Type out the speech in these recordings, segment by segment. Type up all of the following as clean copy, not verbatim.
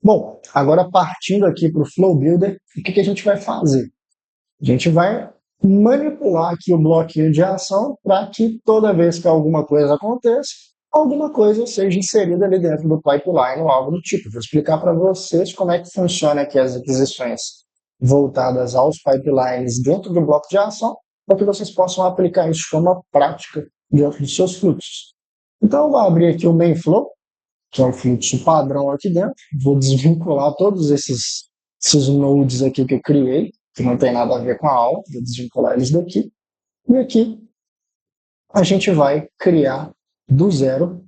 Bom, agora partindo aqui para o Flow Builder, o que a gente vai fazer? A gente vai manipular aqui o bloquinho de ação para que toda vez que alguma coisa aconteça, alguma coisa seja inserida ali dentro do pipeline ou algo do tipo. Vou explicar para vocês como é que funciona aqui as aquisições voltadas aos pipelines dentro do bloco de ação, para que vocês possam aplicar isso de forma prática dentro dos seus fluxos. Então, eu vou abrir aqui o main flow, que é o fluxo padrão aqui dentro. Vou desvincular todos esses nodes aqui que eu criei, que não tem nada a ver com a aula, vou desvincular eles daqui. E aqui a gente vai criar do zero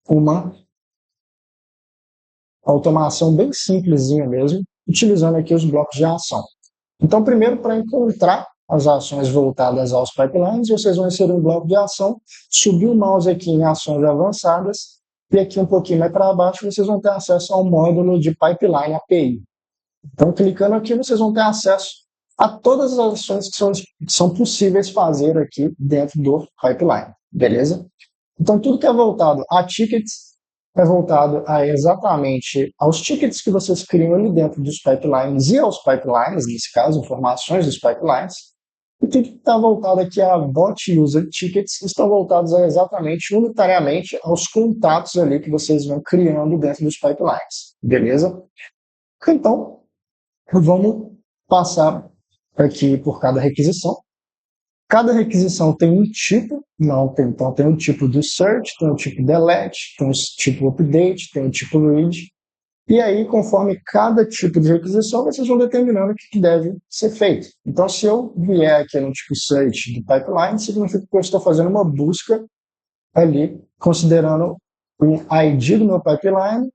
uma automação bem simplesinha mesmo, utilizando aqui os blocos de ação. Então, primeiro, para encontrar as ações voltadas aos pipelines, vocês vão inserir um bloco de ação, subir o mouse aqui em ações avançadas, e aqui um pouquinho mais para baixo vocês vão ter acesso ao módulo de Pipeline API. Então, clicando aqui, vocês vão ter acesso a todas as ações que são possíveis fazer aqui dentro do pipeline, beleza? Então, tudo que é voltado a tickets é voltado a exatamente aos tickets que vocês criam ali dentro dos pipelines e aos pipelines, nesse caso, informações dos pipelines. E tudo que está voltado aqui a bot user tickets estão voltados a exatamente, unitariamente, aos contatos ali que vocês vão criando dentro dos pipelines, beleza? Então, vamos passar aqui por cada requisição. Cada requisição tem um tipo, então tem o tipo do search, tem o tipo delete, tem o tipo update, tem o tipo read. E aí, conforme cada tipo de requisição, vocês vão determinando o que deve ser feito. Então, se eu vier aqui no tipo search do pipeline, significa que eu estou fazendo uma busca ali, considerando o ID do meu pipeline,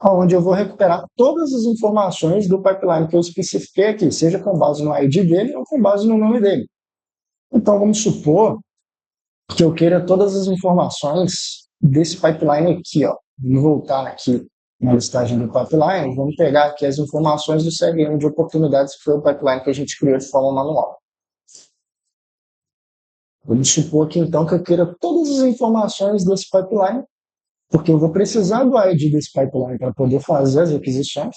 onde eu vou recuperar todas as informações do pipeline que eu especifiquei aqui, seja com base no ID dele ou com base no nome dele. Então, vamos supor que eu queira todas as informações desse pipeline aqui, ó. Vou voltar aqui na listagem do pipeline, vamos pegar aqui as informações do CRM de oportunidades, que foi o pipeline que a gente criou de forma manual. Vamos supor aqui, então, que eu queira todas as informações desse pipeline, porque eu vou precisar do ID desse pipeline para poder fazer as requisições,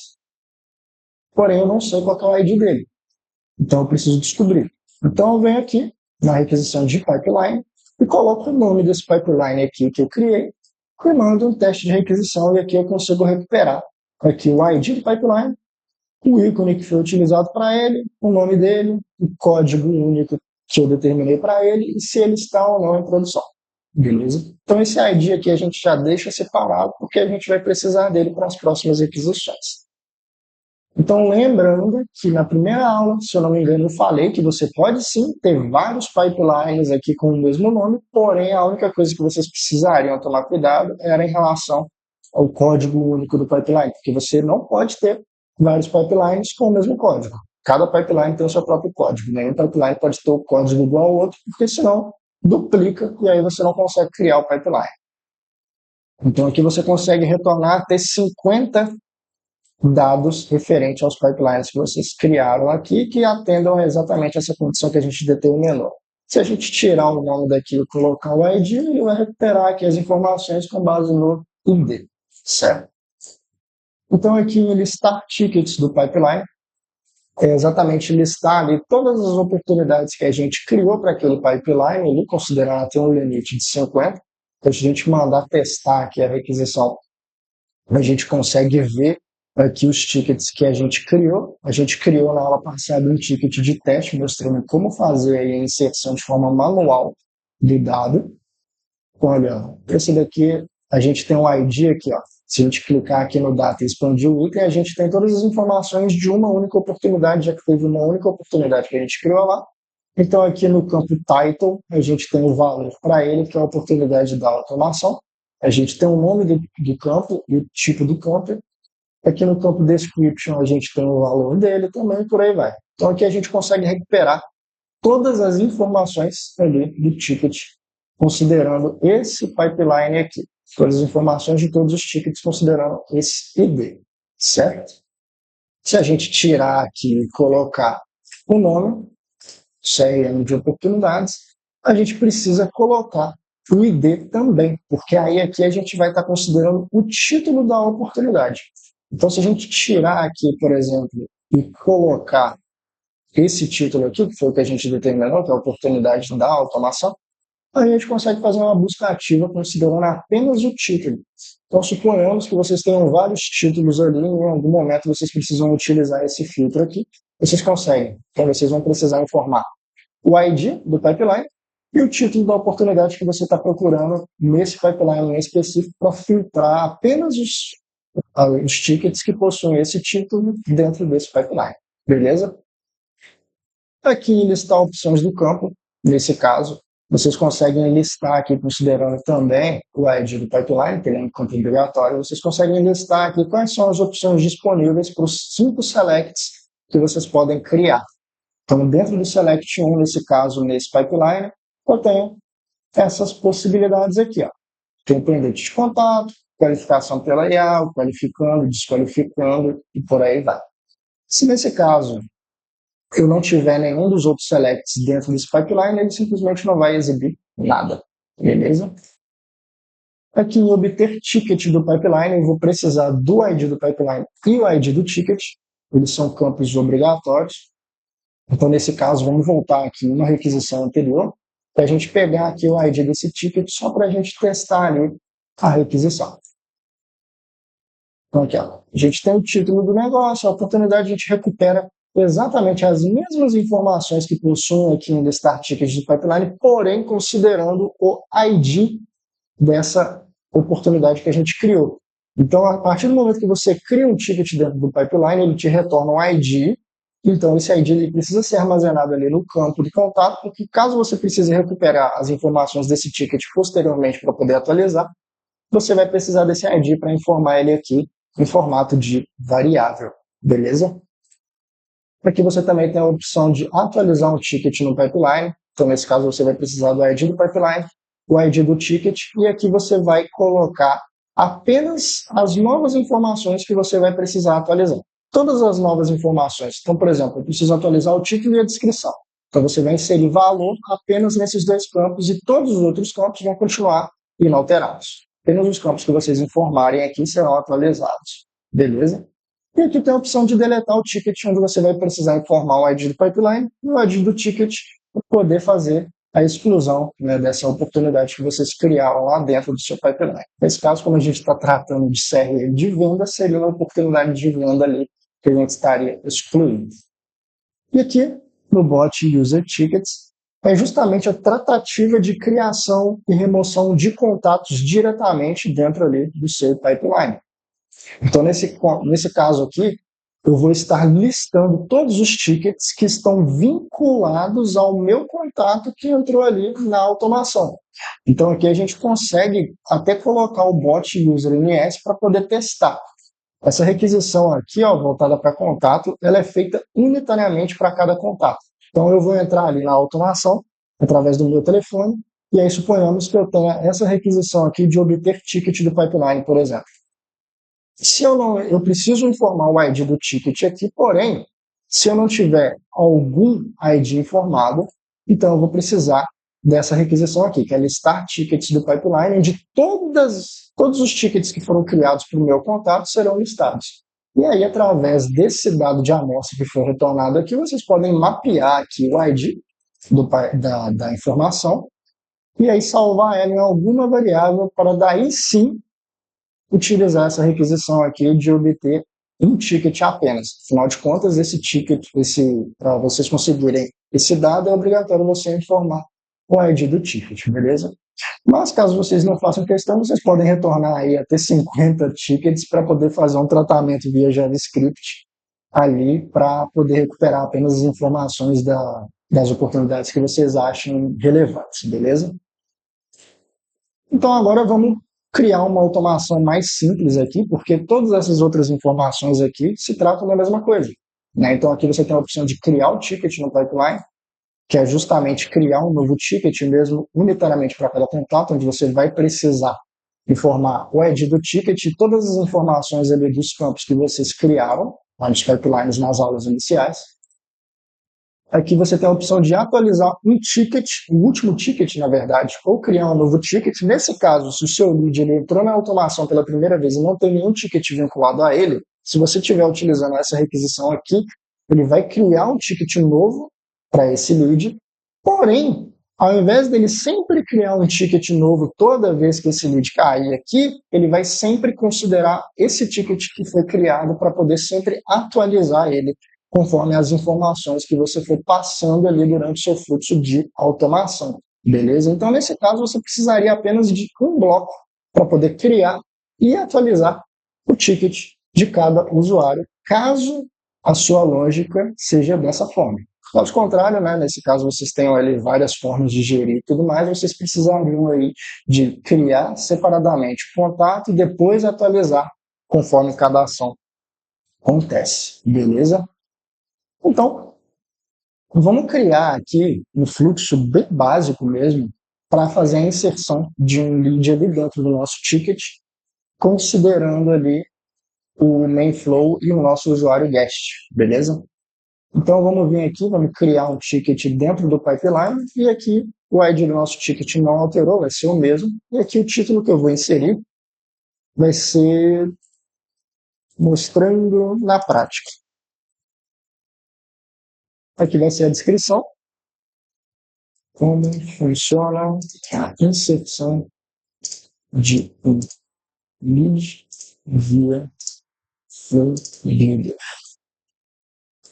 porém eu não sei qual é o ID dele. Então eu preciso descobrir. Então eu venho aqui na requisição de pipeline e coloco o nome desse pipeline aqui que eu criei e mando um teste de requisição e aqui eu consigo recuperar aqui o ID do pipeline, o ícone que foi utilizado para ele, o nome dele, o código único que eu determinei para ele e se ele está ou não em produção. Beleza? Então esse ID aqui a gente já deixa separado porque a gente vai precisar dele para as próximas requisições. Então, lembrando que na primeira aula, se eu não me engano, eu falei que você pode sim ter vários pipelines aqui com o mesmo nome, porém a única coisa que vocês precisariam tomar cuidado era em relação ao código único do pipeline, porque você não pode ter vários pipelines com o mesmo código. Cada pipeline tem o seu próprio código. Nenhum pipeline pode ter o código igual ao outro, porque senão duplica e aí você não consegue criar o pipeline. Então aqui você consegue retornar até 50 dados referentes aos pipelines que vocês criaram aqui, que atendam a exatamente essa condição que a gente determinou. Se a gente tirar o nome daqui e colocar o ID, ele vai recuperar aqui as informações com base no ID, certo? Então, aqui em listar tickets do pipeline, é exatamente listar ali todas as oportunidades que a gente criou para aquele pipeline, ali, considerando até um limite de 50. Se a gente mandar testar aqui a requisição, a gente consegue ver aqui os tickets que a gente criou. A gente criou na aula passada um ticket de teste, mostrando como fazer a inserção de forma manual do dado. Olha, esse daqui, a gente tem um ID aqui, ó. Se a gente clicar aqui no data e expandir o item, a gente tem todas as informações de uma única oportunidade, já que teve uma única oportunidade que a gente criou lá. Então, aqui no campo title, a gente tem o valor para ele, que é a oportunidade da automação. A gente tem o nome do campo e o tipo do campo. Aqui no campo description, a gente tem o valor dele também, por aí vai. Então, aqui a gente consegue recuperar todas as informações ali do ticket, considerando esse pipeline aqui. Todas as informações de todos os tickets, considerando esse ID, certo? Se a gente tirar aqui e colocar o nome, CRM de oportunidades, a gente precisa colocar o ID também, porque aí aqui a gente vai estar considerando o título da oportunidade. Então, se a gente tirar aqui, por exemplo, e colocar esse título aqui, que foi o que a gente determinou, que é a oportunidade da automação, a gente consegue fazer uma busca ativa considerando apenas o título. Então, suponhamos que vocês tenham vários títulos ali, e em algum momento vocês precisam utilizar esse filtro aqui. Vocês conseguem. Então, vocês vão precisar informar o ID do pipeline e o título da oportunidade que você está procurando nesse pipeline em específico para filtrar apenas os tickets que possuem esse título dentro desse pipeline. Beleza? Aqui em listar opções do campo, nesse caso, vocês conseguem listar aqui, considerando também o ID do pipeline, que ele é um campo obrigatório, vocês conseguem listar aqui quais são as opções disponíveis para os 5 selects que vocês podem criar. Então, dentro do select 1, nesse caso, nesse pipeline, eu tenho essas possibilidades aqui. Ó. Tem pendente de contato, qualificação pela IAL, qualificando, desqualificando e por aí vai. Se nesse caso eu não tiver nenhum dos outros selects dentro desse pipeline, ele simplesmente não vai exibir nada. Beleza? Aqui em obter ticket do pipeline, eu vou precisar do ID do pipeline e o ID do ticket. Eles são campos obrigatórios. Então, nesse caso, vamos voltar aqui uma requisição anterior, para a gente pegar aqui o ID desse ticket, só para a gente testar ali a requisição. Então, aqui, ó, a gente tem o título do negócio, a oportunidade a gente recupera exatamente as mesmas informações que possuem aqui no Start Ticket do pipeline, porém considerando o ID dessa oportunidade que a gente criou. Então, a partir do momento que você cria um ticket dentro do pipeline, ele te retorna um ID. Então, esse ID ele precisa ser armazenado ali no campo de contato, porque caso você precise recuperar as informações desse ticket posteriormente para poder atualizar, você vai precisar desse ID para informar ele aqui em formato de variável, beleza? Aqui você também tem a opção de atualizar um ticket no pipeline. Então, nesse caso, você vai precisar do ID do pipeline, o ID do ticket, e aqui você vai colocar apenas as novas informações que você vai precisar atualizar. Todas as novas informações. Então, por exemplo, eu preciso atualizar o título e a descrição. Então, você vai inserir valor apenas nesses 2 campos e todos os outros campos vão continuar inalterados. Apenas os campos que vocês informarem aqui serão atualizados. Beleza? E aqui tem a opção de deletar o ticket, onde você vai precisar informar o ID do pipeline e o ID do ticket para poder fazer a exclusão, né, dessa oportunidade que vocês criaram lá dentro do seu pipeline. Nesse caso, como a gente está tratando de CRM de venda, seria uma oportunidade de venda ali que a gente estaria excluindo. E aqui, no bot User Tickets, é justamente a tratativa de criação e remoção de contatos diretamente dentro ali do seu pipeline. Então, nesse caso aqui, eu vou estar listando todos os tickets que estão vinculados ao meu contato que entrou ali na automação. Então, aqui a gente consegue até colocar o bot User NS para poder testar. Essa requisição aqui, ó, voltada para contato, ela é feita unitariamente para cada contato. Então, eu vou entrar ali na automação, através do meu telefone, e aí suponhamos que eu tenha essa requisição aqui de obter ticket do pipeline, por exemplo. Se eu preciso informar o ID do ticket aqui, porém, se eu não tiver algum ID informado, então eu vou precisar dessa requisição aqui, que é listar tickets do pipeline, onde todos os tickets que foram criados para o meu contato serão listados. E aí, através desse dado de amostra que foi retornado aqui, vocês podem mapear aqui o ID da informação e aí salvar ela em alguma variável para daí sim utilizar essa requisição aqui de obter um ticket apenas. Afinal de contas, esse ticket, para vocês conseguirem esse dado, é obrigatório você informar o ID do ticket, beleza? Mas caso vocês não façam questão, vocês podem retornar aí até 50 tickets para poder fazer um tratamento via JavaScript ali para poder recuperar apenas as informações das oportunidades que vocês acham relevantes, beleza? Então agora vamos criar uma automação mais simples aqui, porque todas essas outras informações aqui se tratam da mesma coisa, né? Então aqui você tem a opção de criar o ticket no pipeline, que é justamente criar um novo ticket mesmo unitariamente para cada contato, onde você vai precisar informar o ID do ticket e todas as informações ali dos campos que vocês criaram lá nos pipelines nas aulas iniciais. Aqui você tem a opção de atualizar um ticket, o último ticket, na verdade, ou criar um novo ticket. Nesse caso, se o seu lead ele entrou na automação pela primeira vez e não tem nenhum ticket vinculado a ele, Se você estiver utilizando essa requisição aqui, ele vai criar um ticket novo para esse lead, porém, ao invés dele sempre criar um ticket novo toda vez que esse lead cair aqui, ele vai sempre considerar esse ticket que foi criado para poder sempre atualizar ele conforme as informações que você for passando ali durante o seu fluxo de automação, beleza? Então, nesse caso, você precisaria apenas de um bloco para poder criar e atualizar o ticket de cada usuário, caso a sua lógica seja dessa forma. Caso contrário, né, nesse caso vocês tenham ali várias formas de gerir e tudo mais, vocês precisariam aí de criar separadamente o contato e depois atualizar conforme cada ação acontece, beleza? Então, vamos criar aqui um fluxo bem básico mesmo para fazer a inserção de um lead ali dentro do nosso ticket, considerando ali o main flow e o nosso usuário guest, beleza? Então, vamos vir aqui, vamos criar um ticket dentro do pipeline e aqui o ID do nosso ticket não alterou, vai ser o mesmo. E aqui o título que eu vou inserir vai ser mostrando na prática. Aqui vai ser a descrição, como funciona a inserção de um lead via flow builder.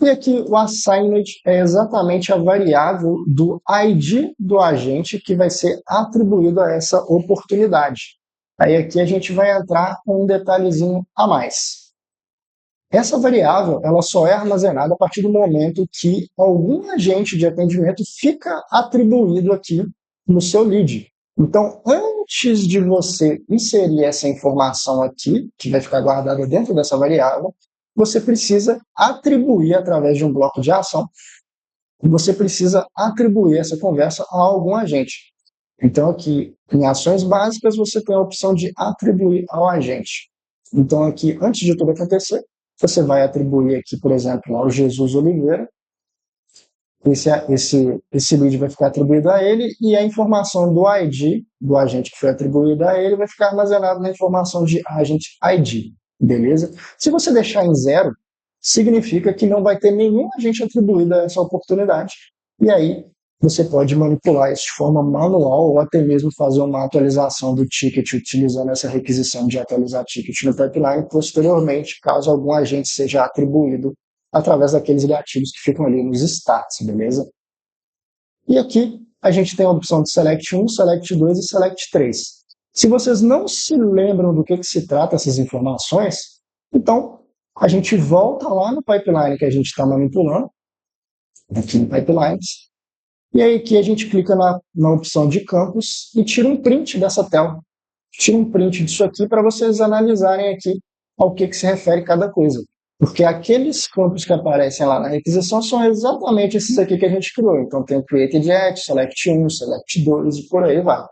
E aqui o assigned é exatamente a variável do ID do agente que vai ser atribuído a essa oportunidade. Aí aqui a gente vai entrar com um detalhezinho a mais. Essa variável ela só é armazenada a partir do momento que algum agente de atendimento fica atribuído aqui no seu lead. Então, antes de você inserir essa informação aqui, que vai ficar guardada dentro dessa variável, você precisa atribuir através de um bloco de ação, você precisa atribuir essa conversa a algum agente. Então, aqui, em ações básicas, você tem a opção de atribuir ao agente. Então, aqui, antes de tudo acontecer, você vai atribuir aqui, por exemplo, ao Jesus Oliveira. Esse lead vai ficar atribuído a ele e a informação do ID, do agente que foi atribuído a ele, vai ficar armazenada na informação de agent ID. Beleza? Se você deixar em 0, significa que não vai ter nenhum agente atribuído a essa oportunidade. E aí você pode manipular isso de forma manual ou até mesmo fazer uma atualização do ticket utilizando essa requisição de atualizar ticket no pipeline posteriormente, caso algum agente seja atribuído através daqueles gatilhos que ficam ali nos stats, beleza? E aqui a gente tem a opção de Select 1, Select 2 e Select 3. Se vocês não se lembram do que se trata essas informações, então a gente volta lá no pipeline que a gente está manipulando, aqui no Pipelines, e aí aqui a gente clica na opção de campos e tira um print dessa tela. Tira um print disso aqui para vocês analisarem aqui ao que se refere cada coisa. Porque aqueles campos que aparecem lá na requisição são exatamente esses aqui que a gente criou. Então tem o Created At, Select 1, Select 2 e por aí vai.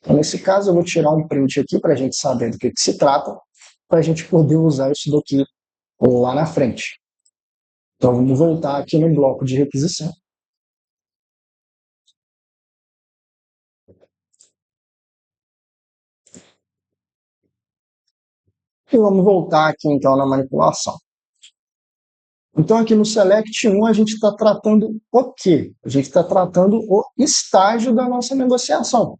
Então, nesse caso, eu vou tirar um print aqui para a gente saber do que se trata, para a gente poder usar isso daqui lá na frente. Então, vamos voltar aqui no bloco de requisição. E vamos voltar aqui, então, na manipulação. Então, aqui no Select 1, a gente está tratando o quê? A gente está tratando o estágio da nossa negociação.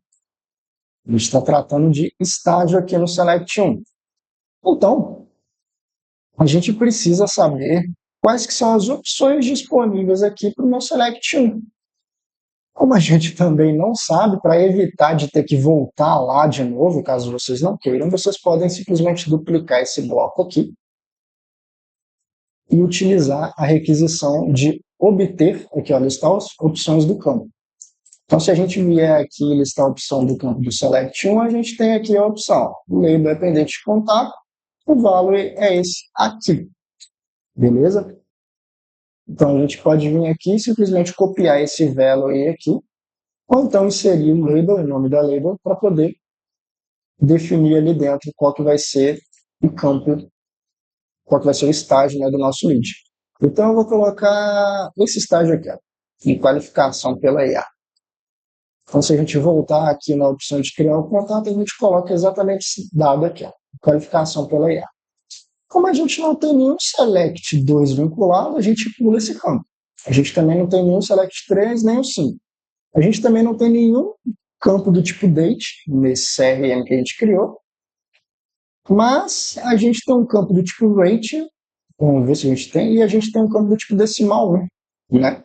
A gente está tratando de estágio aqui no Select 1. Então, a gente precisa saber quais que são as opções disponíveis aqui para o meu Select 1. Como a gente também não sabe, para evitar de ter que voltar lá de novo, caso vocês não queiram, vocês podem simplesmente duplicar esse bloco aqui e utilizar a requisição de obter, aqui ó, listar as opções do campo. Então, se a gente vier aqui listar a opção do campo do Select 1, a gente tem aqui a opção, o label é pendente de contato, o valor é esse aqui, beleza? Então, a gente pode vir aqui e simplesmente copiar esse value aqui, ou então inserir o label, o nome da label, para poder definir ali dentro qual que vai ser o campo, qual que vai ser o estágio, né, do nosso lead. Então, eu vou colocar esse estágio aqui, ó, em qualificação pela IA. Então, se a gente voltar aqui na opção de criar o contato, a gente coloca exatamente esse dado aqui, ó, qualificação pela IA. Como a gente não tem nenhum select 2 vinculado, a gente pula esse campo. A gente também não tem nenhum select 3, nem o 5. A gente também não tem nenhum campo do tipo date nesse CRM que a gente criou, mas a gente tem um campo do tipo rate, vamos ver se a gente tem, e a gente tem um campo do tipo decimal 1, né?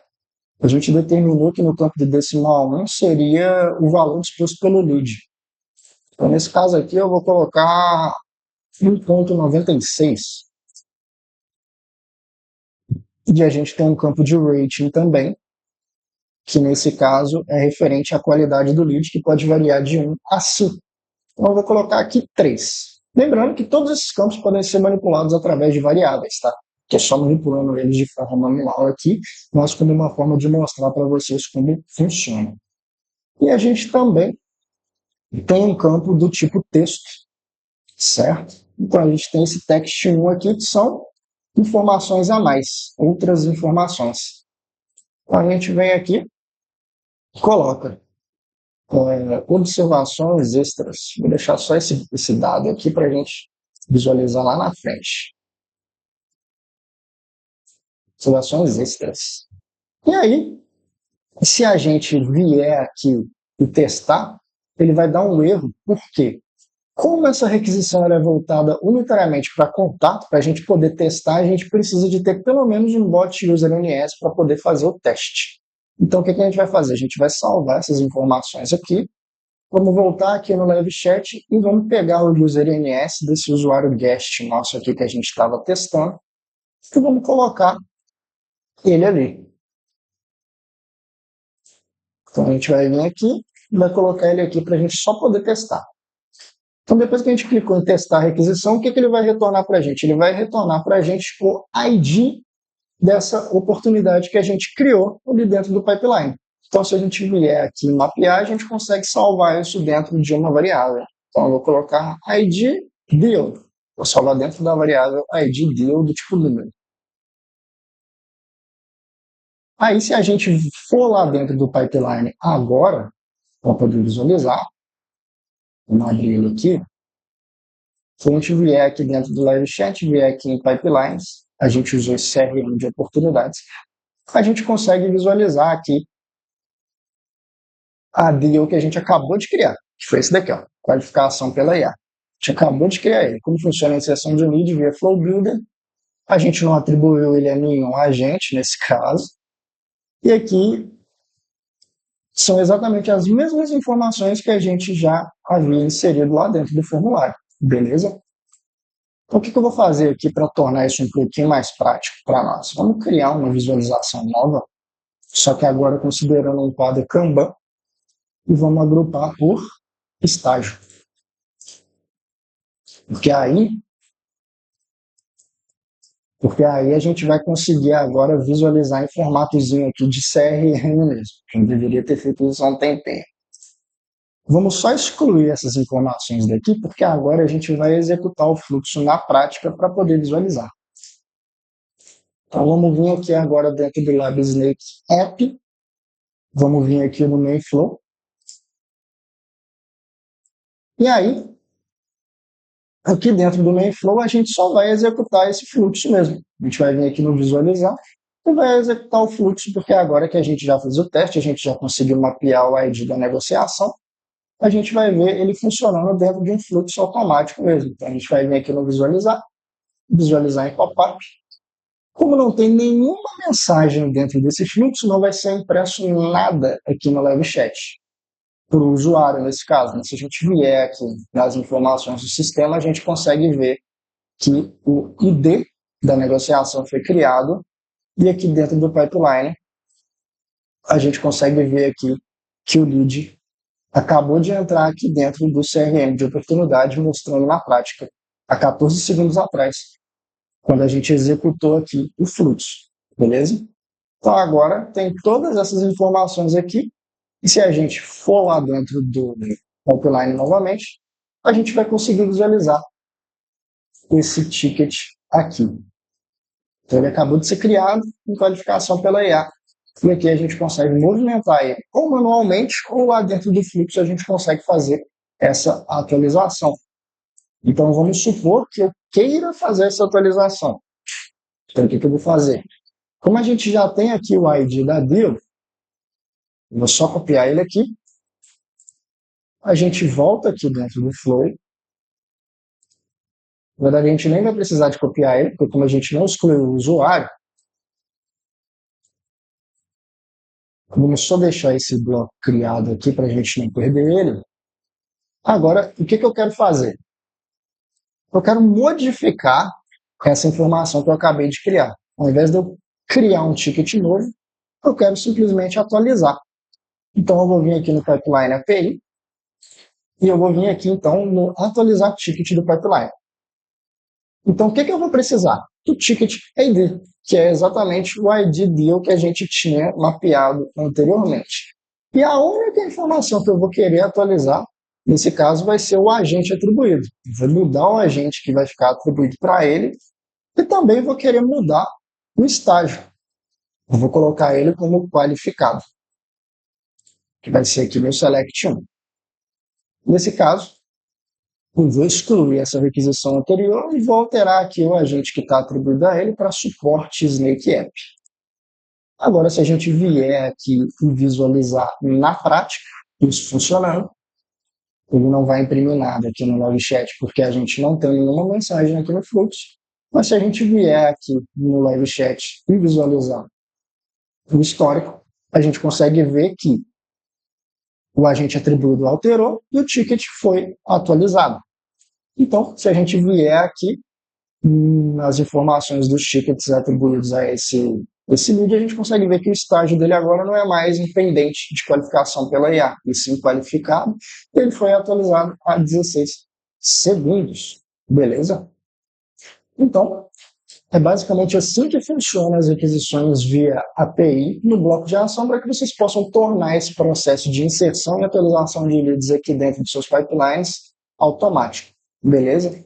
A gente determinou que no campo de decimal 1 seria o valor disposto pelo lead. Então, nesse caso aqui, eu vou colocar 1,96. E a gente tem um campo de rating também, que nesse caso é referente à qualidade do lead, que pode variar de 1 a 5. Então, eu vou colocar aqui 3. Lembrando que todos esses campos podem ser manipulados através de variáveis, tá? Que é só manipulando eles de forma manual aqui, mas como uma forma de mostrar para vocês como funciona. E a gente também tem um campo do tipo texto, certo? Então, a gente tem esse text 1 aqui, que são informações a mais, outras informações. Então, a gente vem aqui, coloca observações extras. Vou deixar só esse dado aqui para a gente visualizar lá na frente. Observações extras. E aí, se a gente vier aqui e testar, ele vai dar um erro. Por quê? Como essa requisição é voltada unitariamente para contato, para a gente poder testar, a gente precisa de ter pelo menos um bot user NS para poder fazer o teste. Então, o que a gente vai fazer? A gente vai salvar essas informações aqui. Vamos voltar aqui no live chat e vamos pegar o user NS desse usuário guest nosso aqui que a gente estava testando e vamos colocar ele ali. Então a gente vai vir aqui e vai colocar ele aqui para a gente só poder testar. Então depois que a gente clicou em testar a requisição, o que ele vai retornar para a gente? Ele vai retornar para a gente o ID dessa oportunidade que a gente criou ali dentro do pipeline. Então se a gente vier aqui em mapear, a gente consegue salvar isso dentro de uma variável. Então eu vou colocar ID deal. Vou salvar dentro da variável ID deal do tipo número. Aí se a gente for lá dentro do pipeline agora, para poder visualizar, vamos abrir ele aqui. Se a gente vier aqui dentro do live chat, vier aqui em pipelines, a gente usou esse CRM de oportunidades, a gente consegue visualizar aqui a deal que a gente acabou de criar, que foi esse daqui, ó, qualificação pela IA. A gente acabou de criar ele. Como funciona a inserção de lead via Flow Builder, a gente não atribuiu ele a nenhum agente nesse caso, e aqui são exatamente as mesmas informações que a gente já havia inserido lá dentro do formulário, beleza? Então, o que eu vou fazer aqui para tornar isso um pouquinho mais prático para nós? Vamos criar uma visualização nova, só que agora considerando um quadro Kanban, e vamos agrupar por estágio. Porque aí a gente vai conseguir agora visualizar em formatozinho aqui de CRM mesmo. Eu deveria ter feito isso há um tempinho. Vamos só excluir essas informações daqui, porque agora a gente vai executar o fluxo na prática para poder visualizar. Então vamos vir aqui agora dentro do Lab Snake App. Vamos vir aqui no Main Flow. E aí, aqui dentro do Main Flow, a gente só vai executar esse fluxo mesmo. A gente vai vir aqui no Visualizar e vai executar o fluxo, porque agora que a gente já fez o teste, a gente já conseguiu mapear o ID da negociação, a gente vai ver ele funcionando dentro de um fluxo automático mesmo. Então, a gente vai vir aqui no Visualizar, visualizar em pop-up. Como não tem nenhuma mensagem dentro desse fluxo, não vai ser impresso nada aqui no live chat para o usuário nesse caso. Se a gente vier aqui nas informações do sistema, a gente consegue ver que o ID da negociação foi criado e aqui dentro do pipeline a gente consegue ver aqui que o lead acabou de entrar aqui dentro do CRM de oportunidade, mostrando na prática há 14 segundos atrás, quando a gente executou aqui o fluxo, beleza? Então agora tem todas essas informações aqui e se a gente for lá dentro do pipeline novamente, a gente vai conseguir visualizar esse ticket aqui. Então ele acabou de ser criado em qualificação pela IA. E aqui a gente consegue movimentar ele ou manualmente ou lá dentro do fluxo a gente consegue fazer essa atualização. Então, vamos supor que eu queira fazer essa atualização. Então, o que eu vou fazer? Como a gente já tem aqui o ID da deal, eu vou só copiar ele aqui. A gente volta aqui dentro do Flow. Na verdade, a gente nem vai precisar de copiar ele, porque como a gente não excluiu o usuário, vamos só deixar esse bloco criado aqui para a gente não perder ele. Agora, o que eu quero fazer? Eu quero modificar essa informação que eu acabei de criar. Ao invés de eu criar um ticket novo, eu quero simplesmente atualizar. Então, eu vou vir aqui no Pipeline API e eu vou vir aqui, então, no atualizar ticket do Pipeline. Então, o que eu vou precisar? Do ticket ID, que é exatamente o ID deal que a gente tinha mapeado anteriormente. E a única informação que eu vou querer atualizar, nesse caso, vai ser o agente atribuído. Eu vou mudar o agente que vai ficar atribuído para ele e também vou querer mudar o estágio. Eu vou colocar ele como qualificado, que vai ser aqui meu select 1. Nesse caso, eu vou excluir essa requisição anterior e vou alterar aqui o agente que está atribuído a ele para suporte Snake App. Agora, se a gente vier aqui e visualizar na prática isso funcionando, ele não vai imprimir nada aqui no log chat, porque a gente não tem nenhuma mensagem aqui no fluxo. Mas se a gente vier aqui no live chat e visualizar o histórico, a gente consegue ver que o agente atribuído alterou e o ticket foi atualizado. Então, se a gente vier aqui nas informações dos tickets atribuídos a esse lead, a gente consegue ver que o estágio dele agora não é mais independente de qualificação pela IA, e sim qualificado. Ele foi atualizado a 16 segundos. Beleza? Então, é basicamente assim que funcionam as requisições via API no bloco de ação para que vocês possam tornar esse processo de inserção e atualização de leads aqui dentro de seus pipelines automático. Beleza?